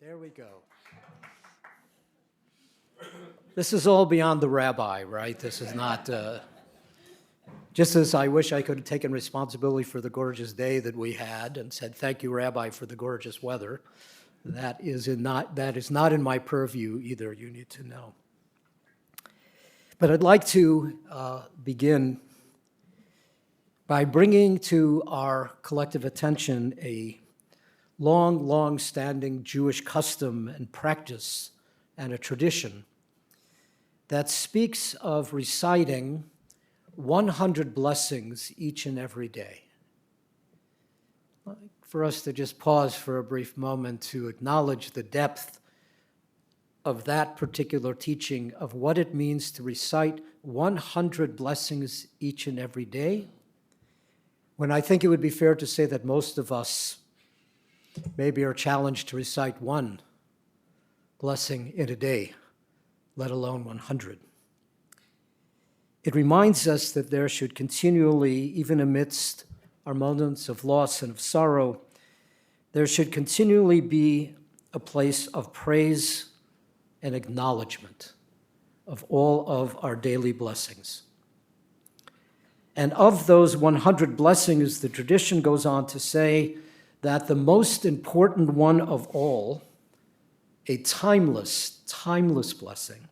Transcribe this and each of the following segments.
There we go. This is all beyond the rabbi, right? This is not, just as I wish I could have taken responsibility for the gorgeous day that we had and said, thank you, Rabbi, for the gorgeous weather. That is not in my purview either, you need to know. But I'd like to begin by bringing to our collective attention a long-standing Jewish custom and practice and a tradition that speaks of reciting 100 blessings each and every day. For us to just pause for a brief moment to acknowledge the depth of that particular teaching of what it means to recite 100 blessings each and every day, when I think it would be fair to say that most of us maybe are challenged to recite one blessing in a day, let alone 100. It reminds us that there should continually, even amidst our moments of loss and of sorrow, there should continually be a place of praise and acknowledgement of all of our daily blessings. And of those 100 blessings, the tradition goes on to say that the most important one of all, a timeless blessing,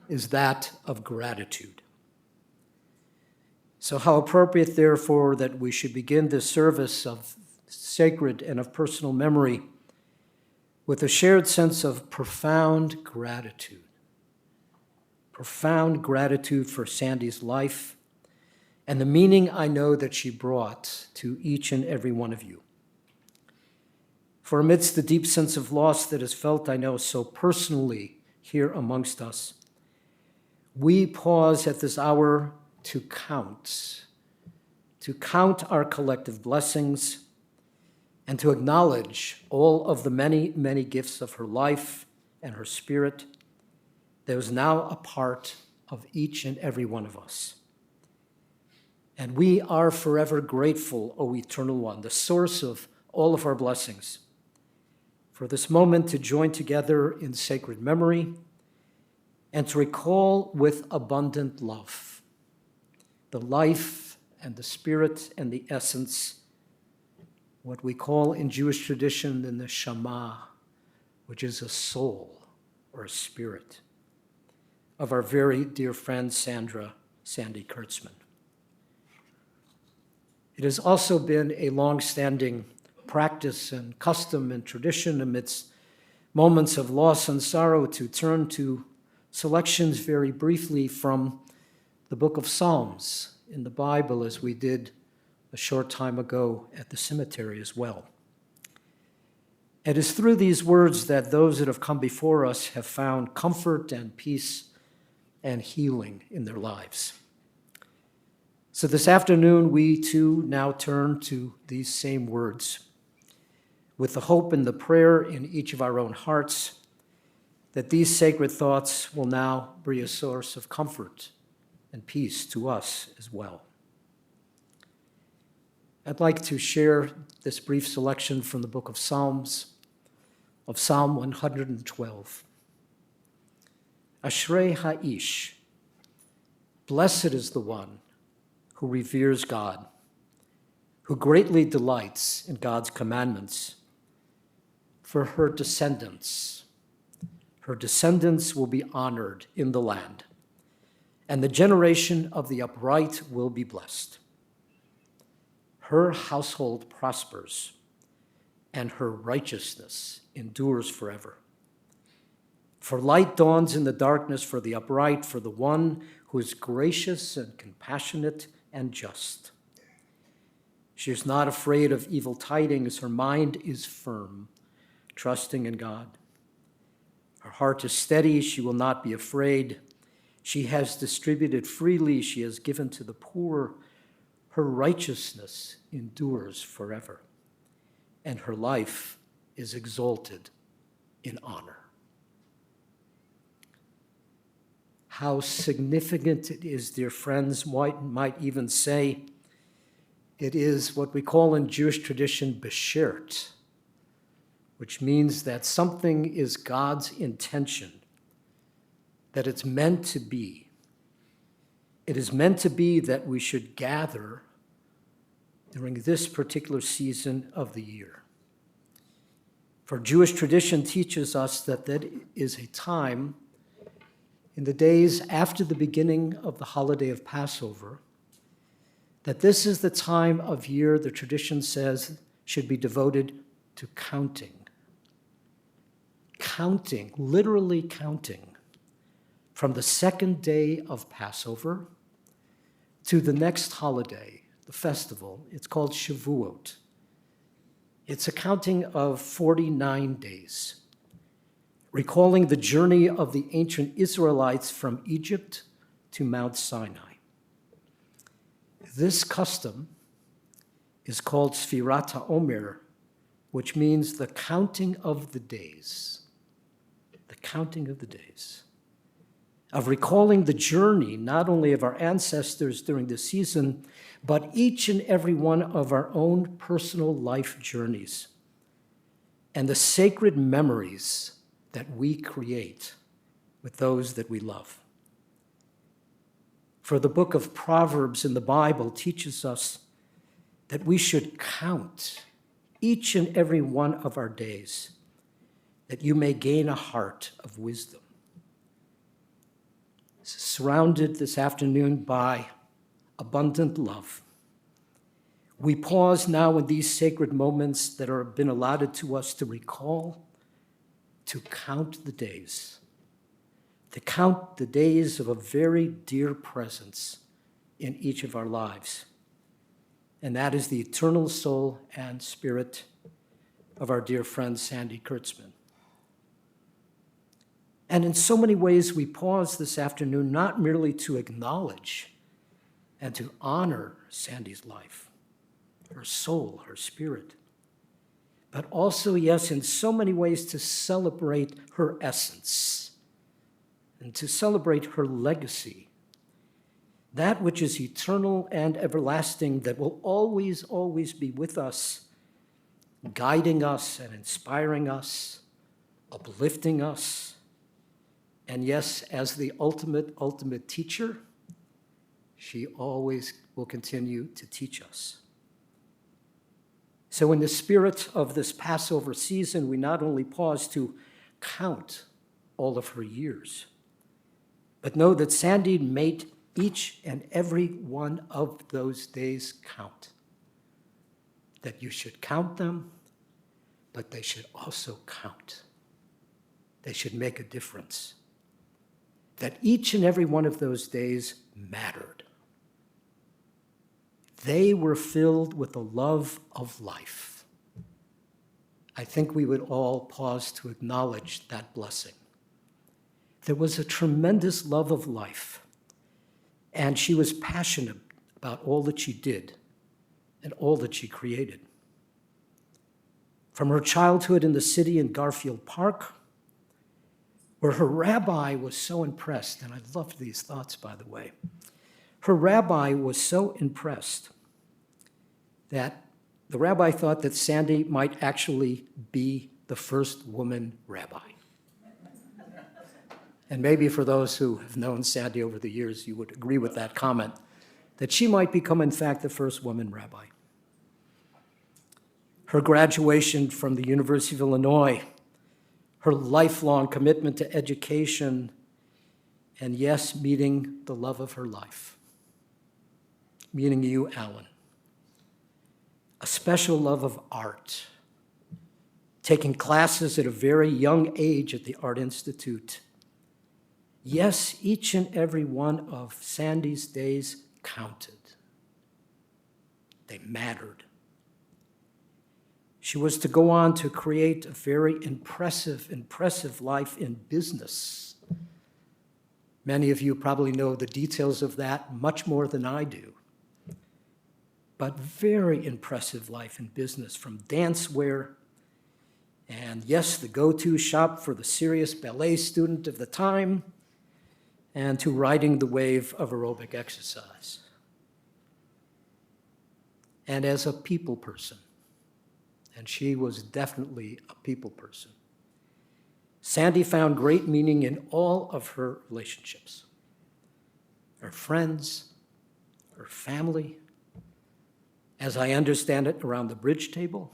is that of gratitude. So how appropriate, therefore, that we should begin this service of sacred and of personal memory with a shared sense of profound gratitude for Sandy's life and the meaning I know that she brought to each and every one of you. For amidst the deep sense of loss that is felt, I know, so personally here amongst us, we pause at this hour to count our collective blessings and to acknowledge all of the many, many gifts of her life and her spirit that is now a part of each and every one of us. And we are forever grateful, O Eternal One, the source of all of our blessings, for this moment to join together in sacred memory and to recall with abundant love the life and the spirit and the essence, what we call in Jewish tradition the neshama, which is a soul or a spirit, of our very dear friend Sandra, Sandy Kurtzman. It has also been a long-standing practice and custom and tradition amidst moments of loss and sorrow to turn to selections very briefly from the book of Psalms in the Bible, as we did a short time ago at the cemetery as well. It is through these words that those that have come before us have found comfort and peace and healing in their lives. So this afternoon, we too now turn to these same words with the hope and the prayer in each of our own hearts that these sacred thoughts will now be a source of comfort and peace to us as well. I'd like to share this brief selection from the book of Psalms, of Psalm 112. Ashrei ha'ish, blessed is the one who reveres God, who greatly delights in God's commandments. For her descendants will be honored in the land, and the generation of the upright will be blessed. Her household prospers, and her righteousness endures forever. For light dawns in the darkness for the upright, for the one who is gracious and compassionate and just. She is not afraid of evil tidings. Her mind is firm, trusting in God. Her heart is steady. She will not be afraid. She has distributed freely. She has given to the poor. Her righteousness endures forever, and her life is exalted in honor. How significant it is, dear friends, might even say, it is what we call in Jewish tradition beshert, which means that something is God's intention, that it's meant to be. It is meant to be that we should gather during this particular season of the year. For Jewish tradition teaches us that that is a time in the days after the beginning of the holiday of Passover, that this is the time of year the tradition says should be devoted to counting. Counting, literally counting, from the second day of Passover to the next holiday, the festival. It's called Shavuot. It's a counting of 49 days, recalling the journey of the ancient Israelites from Egypt to Mount Sinai. This custom is called Sfirat HaOmer, which means the counting of the days. The counting of the days. Of recalling the journey, not only of our ancestors during the season, but each and every one of our own personal life journeys and the sacred memories that we create with those that we love. For the book of Proverbs in the Bible teaches us that we should count each and every one of our days, that you may gain a heart of wisdom. Surrounded this afternoon by abundant love, we pause now in these sacred moments that have been allotted to us to recall, to count the days, to count the days of a very dear presence in each of our lives. And that is the eternal soul and spirit of our dear friend Sandy Kurtzman. And in so many ways, we pause this afternoon not merely to acknowledge and to honor Sandy's life, her soul, her spirit, but also, yes, in so many ways to celebrate her essence and to celebrate her legacy, that which is eternal and everlasting, that will always, always be with us, guiding us and inspiring us, uplifting us. And yes, as the ultimate teacher, she always will continue to teach us. So in the spirit of this Passover season, we not only pause to count all of her years, but know that Sandy made each and every one of those days count. That you should count them, but they should also count. They should make a difference. That each and every one of those days mattered. They were filled with the love of life. I think we would all pause to acknowledge that blessing. There was a tremendous love of life, and she was passionate about all that she did and all that she created. From her childhood in the city in Garfield Park, where her rabbi was so impressed, and I love these thoughts, by the way. Her rabbi was so impressed that the rabbi thought that Sandy might actually be the first woman rabbi. And maybe for those who have known Sandy over the years, you would agree with that comment, that she might become, in fact, the first woman rabbi. Her graduation from the University of Illinois, her lifelong commitment to education, and yes, meeting the love of her life, meeting you, Alan. A special love of art, taking classes at a very young age at the Art Institute. Yes, each and every one of Sandy's days counted. They mattered. She was to go on to create a very impressive life in business. Many of you probably know the details of that much more than I do. But very impressive life in business, from dancewear and, yes, the go-to shop for the serious ballet student of the time, and to riding the wave of aerobic exercise. And as a people person, and she was definitely a people person. Sandy found great meaning in all of her relationships, her friends, her family, as I understand it, around the bridge table,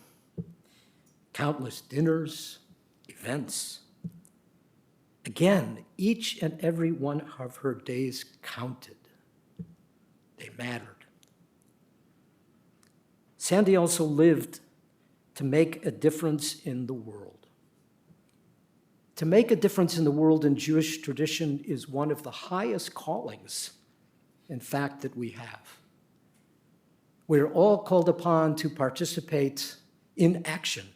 countless dinners, events. Again, each and every one of her days counted. They mattered. Sandy also lived to make a difference in the world. To make a difference in the world in Jewish tradition is one of the highest callings, in fact, that we have. We're all called upon to participate in action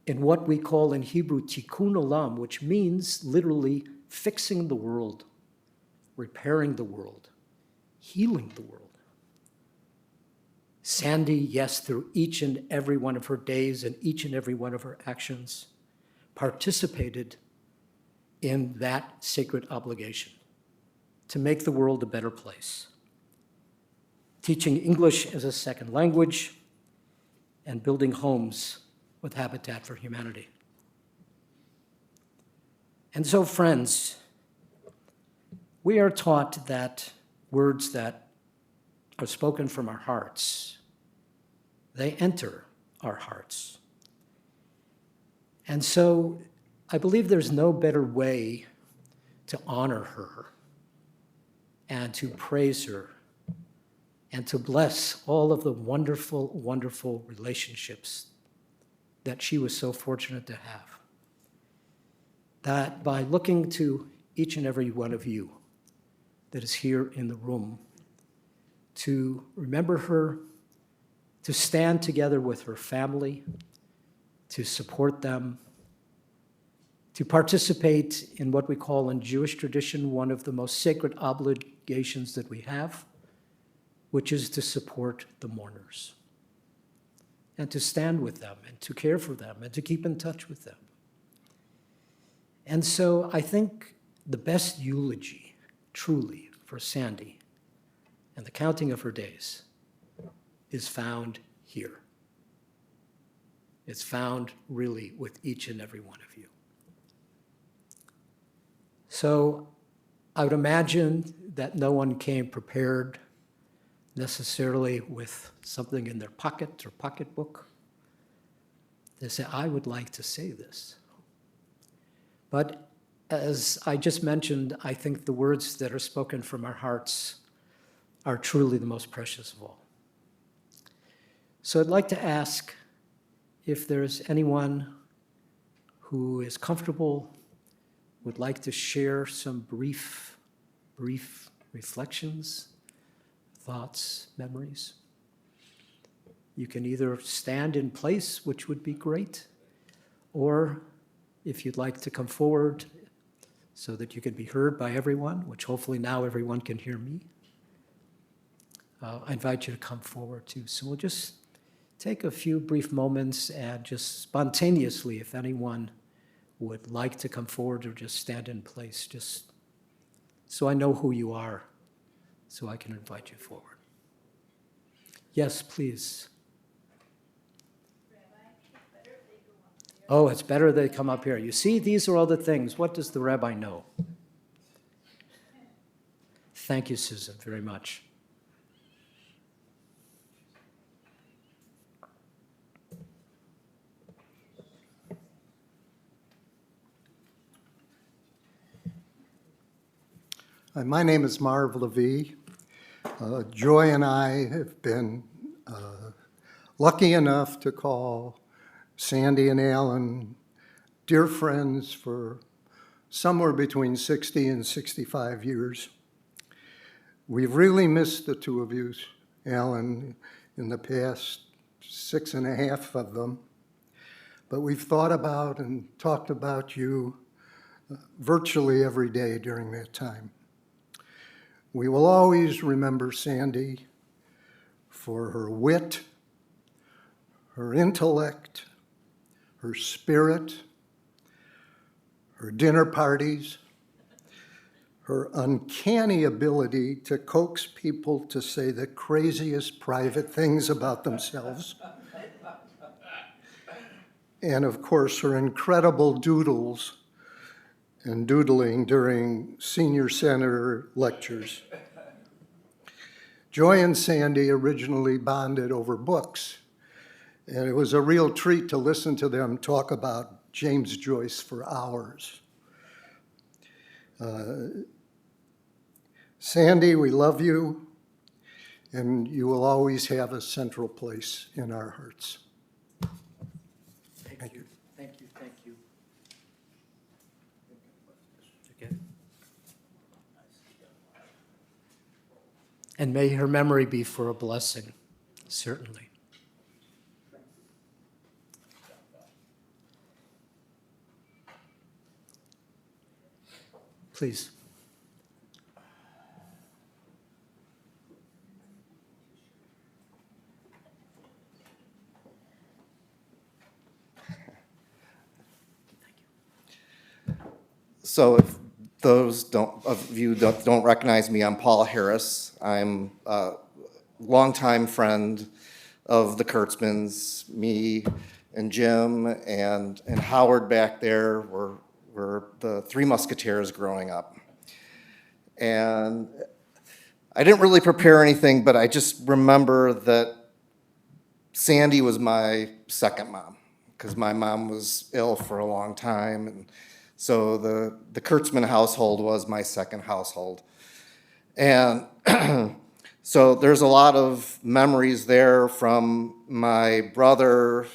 in what we call in Hebrew tikkun olam, which means literally fixing the world, repairing the world, healing the world. Sandy, yes, through each and every one of her days and each and every one of her actions, participated in that sacred obligation to make the world a better place. Teaching English as a second language and building homes with Habitat for Humanity. And so, friends, we are taught that words that are spoken from our hearts, they enter our hearts. And so I believe there's no better way to honor her and to praise her and to bless all of the wonderful, wonderful relationships that she was so fortunate to have. That by looking to each and every one of you that is here in the room, to remember her, to stand together with her family, to support them, to participate in what we call in Jewish tradition one of the most sacred obligations that we have, which is to support the mourners and to stand with them and to care for them and to keep in touch with them. And so I think the best eulogy, truly, for Sandy and the counting of her days is found here. It's found really with each and every one of you. So I would imagine that no one came prepared necessarily with something in their pocket or pocketbook. They say, I would like to say this. But as I just mentioned, I think the words that are spoken from our hearts are truly the most precious of all. So I'd like to ask if there's anyone who is comfortable, would like to share some brief reflections, thoughts, memories. You can either stand in place, which would be great, or if you'd like to come forward so that you can be heard by everyone, which hopefully now everyone can hear me, I invite you to come forward too. So we'll just take a few brief moments and just spontaneously, if anyone would like to come forward or just stand in place, just so I know who you are, so I can invite you forward. Yes, please. Oh, it's better they come up here. You see, these are all the things. What does the rabbi know? Thank you, Susan, very much. My name is Marv Levy. Joy and I have been lucky enough to call Sandy and Alan dear friends for somewhere between 60 and 65 years. We've really missed the two of you, Alan, in the past 6.5 of them. But we've thought about and talked about you virtually every day during that time. We will always remember Sandy for her wit, her intellect, her spirit, her dinner parties, her uncanny ability to coax people to say the craziest private things about themselves, and of course her incredible doodles and doodling during senior center lectures. Joy and Sandy originally bonded over books, and it was a real treat to listen to them talk about James Joyce for hours. Sandy, we love you, and you will always have a central place in our hearts. Thank you. Thank you. Thank you. Okay. And may her memory be for a blessing, certainly. Please. So if those of you don't recognize me, I'm Paul Harris. I'm a longtime friend of the Kurtzmans. Me and Jim and Howard back there were the Three Musketeers growing up. And I didn't really prepare anything, but I just remember that Sandy was my second mom, because my mom was ill for a long time, and so the Kurtzman household was my second household. And so there's a lot of memories there from my brother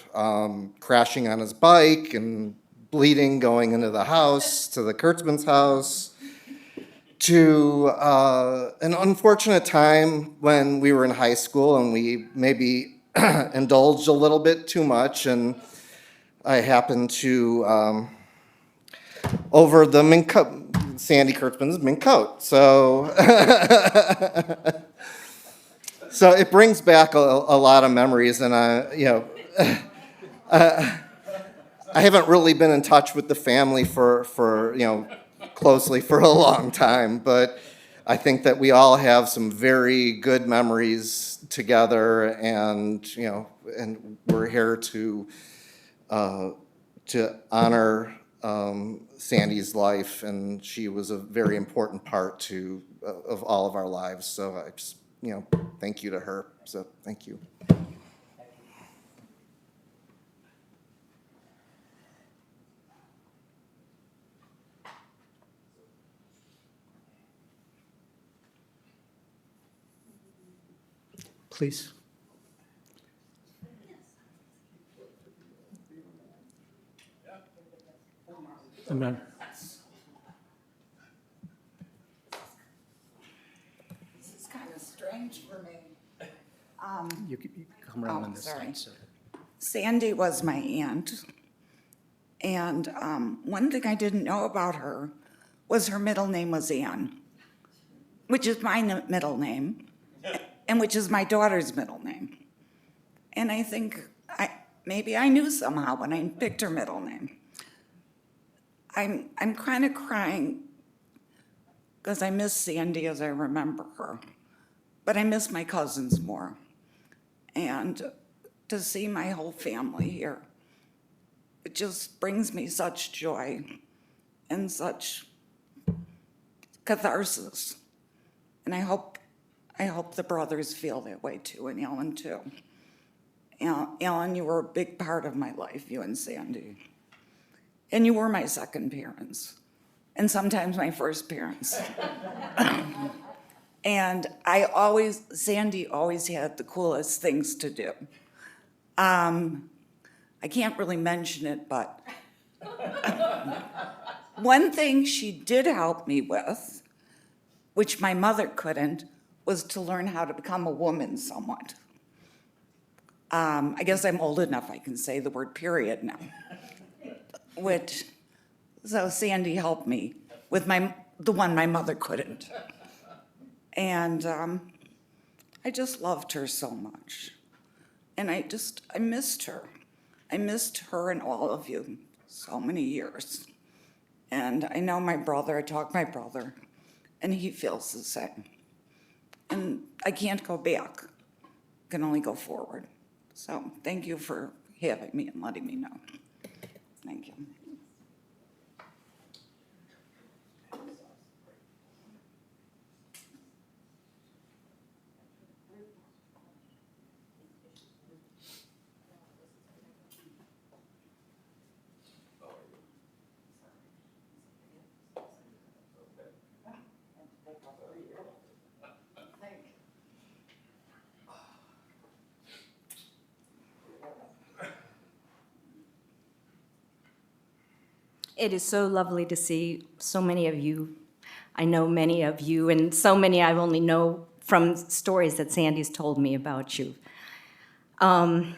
crashing on his bike and bleeding going into the house, to the Kurtzman's house, to an unfortunate time when we were in high school and we maybe indulged a little bit too much, and I happened to over the mink coat, Sandy Kurtzman's mink coat. So, so it brings back a lot of memories, and I haven't really been in touch with the family for closely for a long time, but I think that we all have some very good memories together, and and we're here to honor Sandy's life, and she was a very important part of all of our lives. So I just thank you to her. So thank you. Please. Amen. This is kind of strange for me. You come around on this sorry. side. So. Sandy was my aunt, and one thing I didn't know about her was her middle name was Ann, which is my middle name, and which is my daughter's middle name. And I think maybe I knew somehow when I picked her middle name. I'm kind of crying because I miss Sandy as I remember her, but I miss my cousins more. And to see my whole family here, it just brings me such joy and such catharsis. And I hope the brothers feel that way too, and Ellen too. Ellen, you were a big part of my life, you and Sandy. And you were my second parents, and sometimes my first parents. And Sandy always had the coolest things to do. I can't really mention it, but one thing she did help me with, which my mother couldn't, was to learn how to become a woman somewhat. I guess I'm old enough I can say the word period now. So Sandy helped me with the one my mother couldn't. And I just loved her so much. And I missed her. I missed her and all of you so many years. And I know my brother, I talked to my brother, and he feels the same. And I can't go back, I can only go forward. So thank you for having me and letting me know. Thank you. It is so lovely to see so many of you. I know many of you, and so many I only know from stories that Sandy's told me about you. One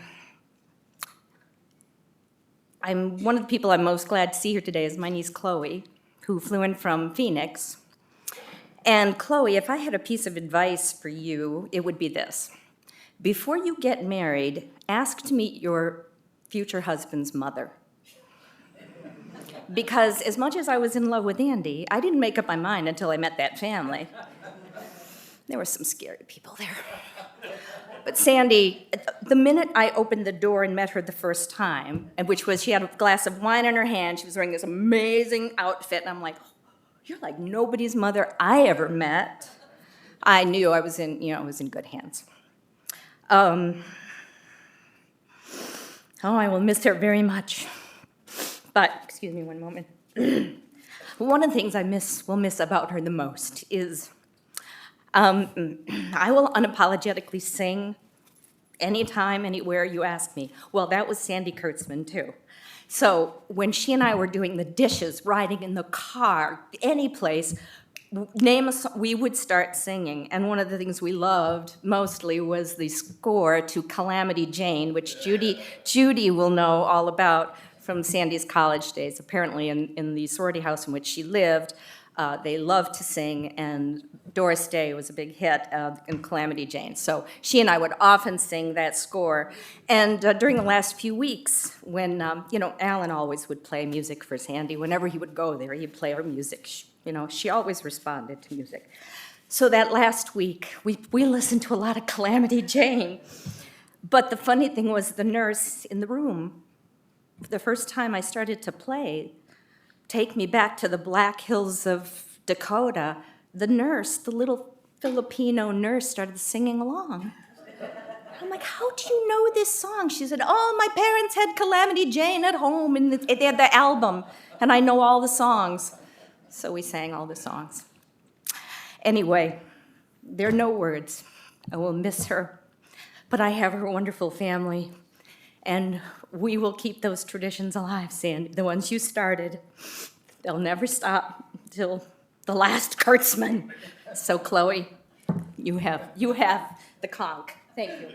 of the people I'm most glad to see here today is my niece Chloe, who flew in from Phoenix. And Chloe, if I had a piece of advice for you, it would be this. Before you get married, ask to meet your future husband's mother. Because as much as I was in love with Andy, I didn't make up my mind until I met that family. There were some scary people there. But Sandy, the minute I opened the door and met her the first time, and which was she had a glass of wine in her hand, she was wearing this amazing outfit, and I'm like, you're like nobody's mother I ever met. I knew I was in good hands. Oh, I will miss her very much. But, excuse me one moment. One of the things will miss about her the most is I will unapologetically sing anytime, anywhere you ask me. Well, that was Sandy Kurtzman, too. So when she and I were doing the dishes, riding in the car, any place, name a song, we would start singing. And one of the things we loved mostly was the score to Calamity Jane, which Judy will know all about from Sandy's college days. Apparently in the sorority house in which she lived, they loved to sing, and Doris Day was a big hit in Calamity Jane. So she and I would often sing that score. And during the last few weeks, when, Alan always would play music for Sandy. Whenever he would go there, he'd play her music. She always responded to music. So that last week, we listened to a lot of Calamity Jane. But the funny thing was the nurse in the room, the first time I started to play, Take Me Back to the Black Hills of Dakota, the nurse, the little Filipino nurse, started singing along. I'm like, how do you know this song? She said, oh, my parents had Calamity Jane at home, and they had the album, and I know all the songs. So we sang all the songs. Anyway, there are no words. I will miss her, but I have her wonderful family, and we will keep those traditions alive, Sandy, the ones you started. They'll never stop until the last Kurtzman. So, Chloe, you have the conch. Thank you.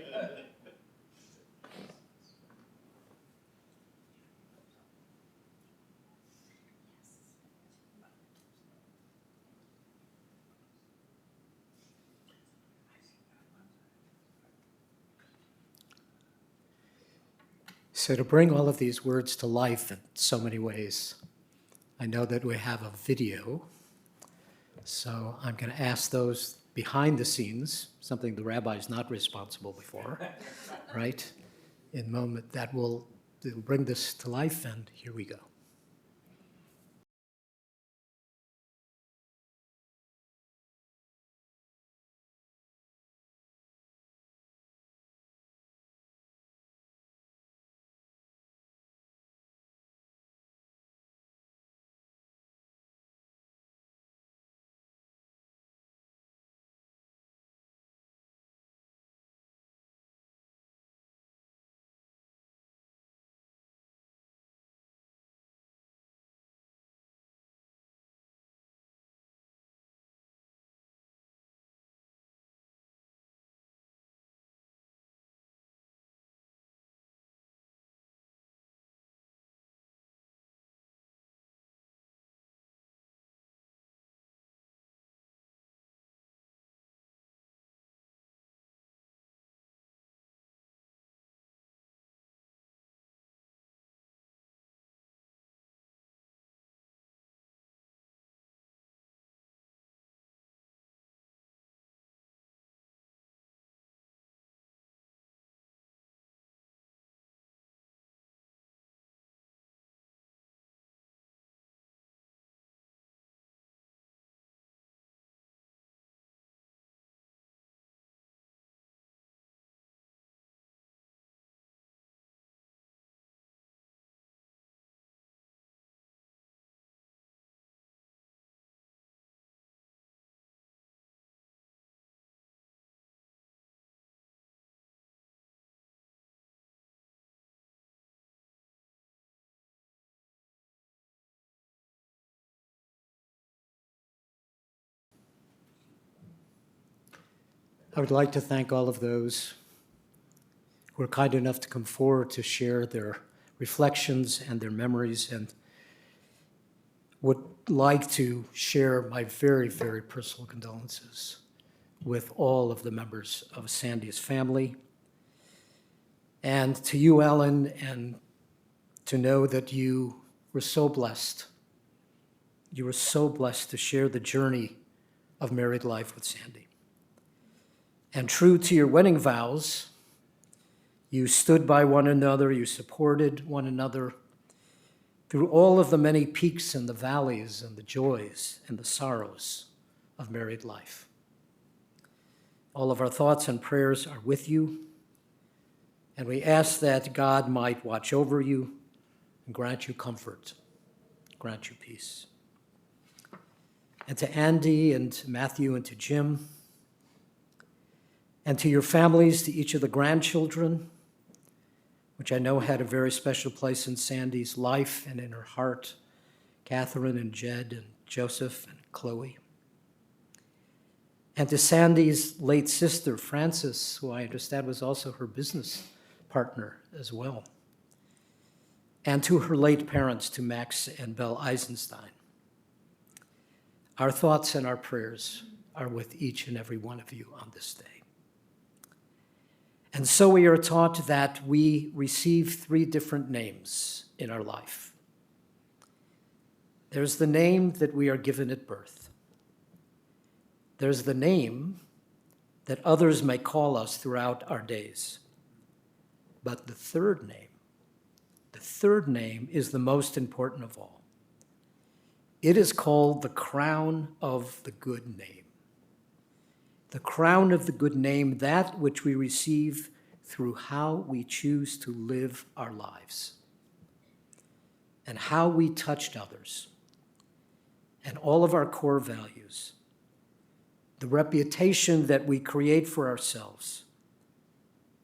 So to bring all of these words to life in so many ways, I know that we have a video. So I'm going to ask those behind the scenes, something the rabbi's not responsible for, right? In a moment that will bring this to life, and here we go. I would like to thank all of those who are kind enough to come forward to share their reflections and their memories, and would like to share my very, very personal condolences with all of the members of Sandy's family. And to you, Ellen, and to know that you were so blessed. You were so blessed to share the journey of married life with Sandy. And true to your wedding vows, you stood by one another, you supported one another through all of the many peaks and the valleys and the joys and the sorrows of married life. All of our thoughts and prayers are with you, and we ask that God might watch over you and grant you comfort, grant you peace. And to Andy and to Matthew and to Jim, and to your families, to each of the grandchildren, which I know had a very special place in Sandy's life and in her heart, Catherine and Jed and Joseph and Chloe. And to Sandy's late sister, Frances, who I understand was also her business partner as well. And to her late parents, to Max and Belle Eisenstein. Our thoughts and our prayers are with each and every one of you on this day. And so we are taught that we receive 3 different names in our life. There's the name that we are given at birth. There's the name that others may call us throughout our days. But the third name is the most important of all. It is called the crown of the good name. The crown of the good name, that which we receive through how we choose to live our lives and how we touched others and all of our core values, the reputation that we create for ourselves,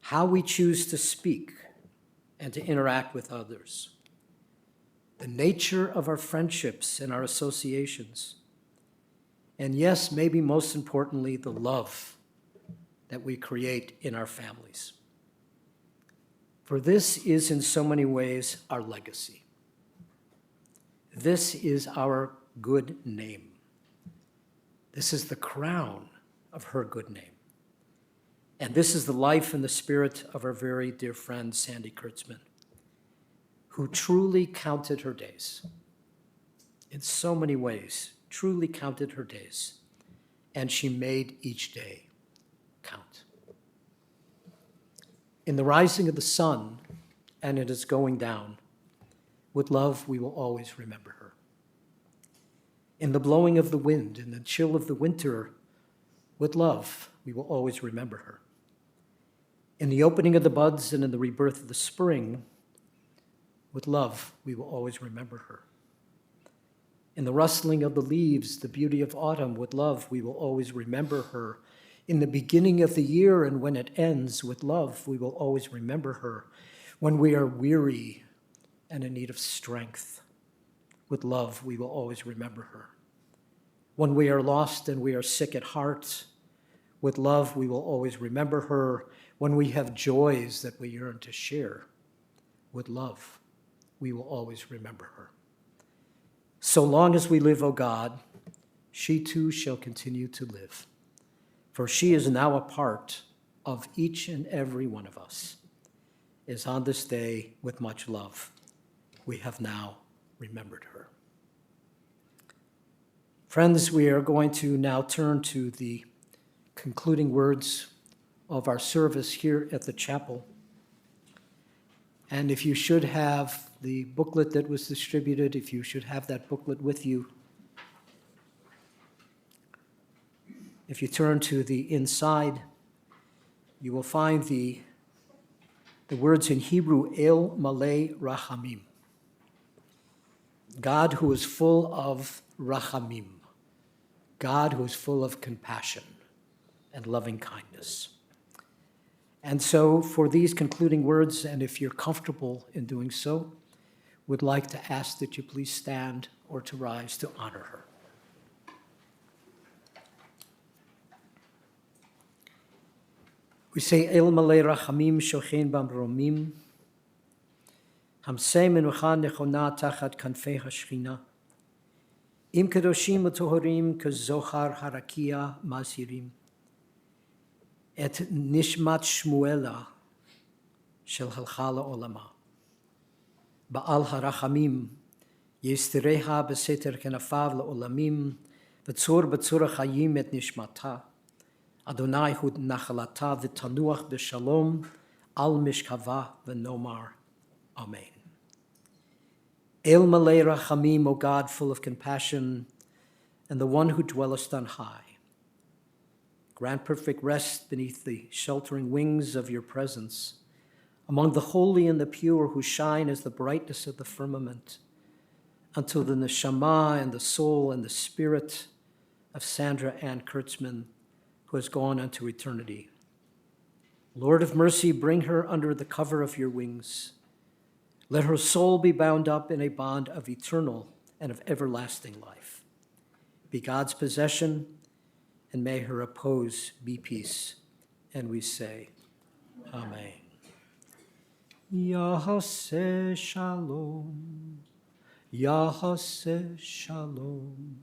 how we choose to speak and to interact with others, the nature of our friendships and our associations, and yes, maybe most importantly, the love that we create in our families. For this is in so many ways our legacy. This is our good name. This is the crown of her good name. And this is the life and the spirit of our very dear friend, Sandy Kurtzman, who truly counted her days. In so many ways, truly counted her days, and she made each day count. In the rising of the sun and in its going down, with love we will always remember her. In the blowing of the wind, in the chill of the winter, with love we will always remember her. In the opening of the buds and in the rebirth of the spring, with love we will always remember her. In the rustling of the leaves, the beauty of autumn, with love, we will always remember her. In the beginning of the year and when it ends, with love, we will always remember her. When we are weary and in need of strength, with love, we will always remember her. When we are lost and we are sick at heart, with love, we will always remember her. When we have joys that we yearn to share, with love, we will always remember her. So long as we live, O God, she too shall continue to live, for she is now a part of each and every one of us, as on this day, with much love, we have now remembered her. Friends, we are going to now turn to the concluding words of our service here at the chapel. And if you should have the booklet that was distributed, if you should have that booklet with you, if you turn to the inside, you will find the words in Hebrew, El Malei Rachamim, God who is full of rachamim, God who is full of compassion and loving kindness. And so for these concluding words, and if you're comfortable in doing so, would like to ask that you please stand or to rise to honor her. We say El Malay Rachamim Shochein Bamromim, Hamsei Menucha Nechona Tachat Kanfei HaShechina, Im Kedoshim Utohorim Kezochar Harakia Masirim, Et Nishmat Shmuela Shel Halchala Olama, Baal Harachamim, Yestireha Beseter Kenafav Leolamim, Betzur Betzur Chayim Et Nishmata, Adonai Hud Nachalata V'Tanuach B'Shalom Al Mishkava V'Nomar. Amen. El Malay Rachamim, O God, full of compassion, and the one who dwellest on high. Grant perfect rest beneath the sheltering wings of your presence, among the holy and the pure who shine as the brightness of the firmament, until the neshama and the soul and the spirit of Sandra Ann Kurtzman, who has gone unto eternity. Lord of mercy, bring her under the cover of your wings. Let her soul be bound up in a bond of eternal and of everlasting life. Be God's possession, and may her repose be peace. And we say, Amen. Yahaseh Shalom, Yahaseh Shalom,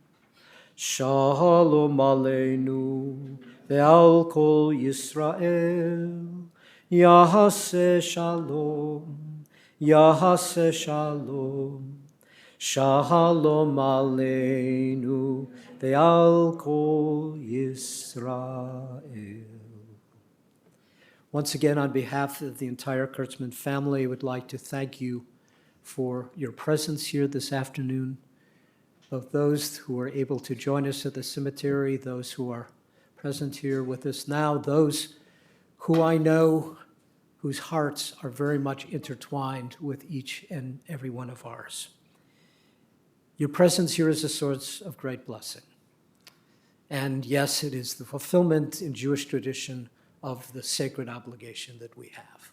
Shalom Aleinu, ve'al kol Yisrael, Yahaseh Shalom, Yahaseh Shalom, Shalom Aleinu, ve'al kol Yisrael. Once again, on behalf of the entire Kurtzman family, I would like to thank you for your presence here this afternoon, both those who are able to join us at the cemetery, those who are present here with us now, those who I know whose hearts are very much intertwined with each and every one of ours. Your presence here is a source of great blessing. And yes, it is the fulfillment in Jewish tradition of the sacred obligation that we have,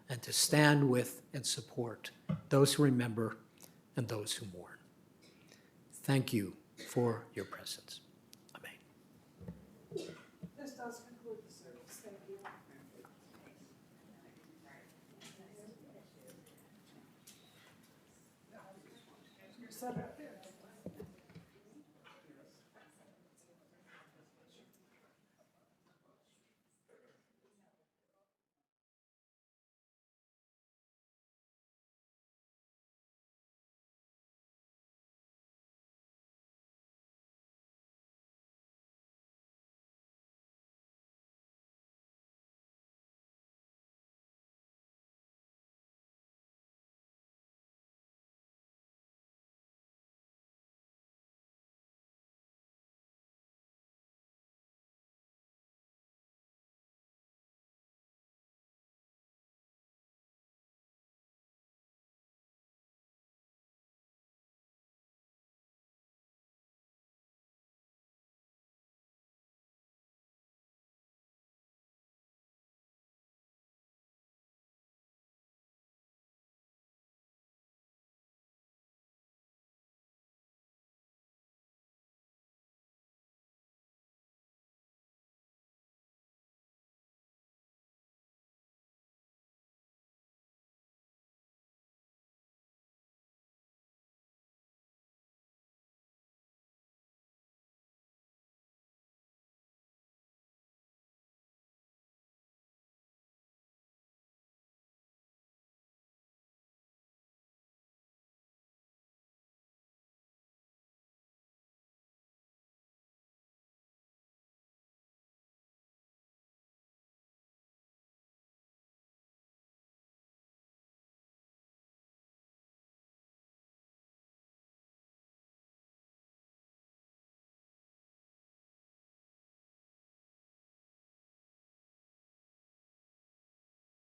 and to stand with and support those who remember and those who mourn. Thank you for your presence. Amen. This does conclude the service. Thank you. Sandra.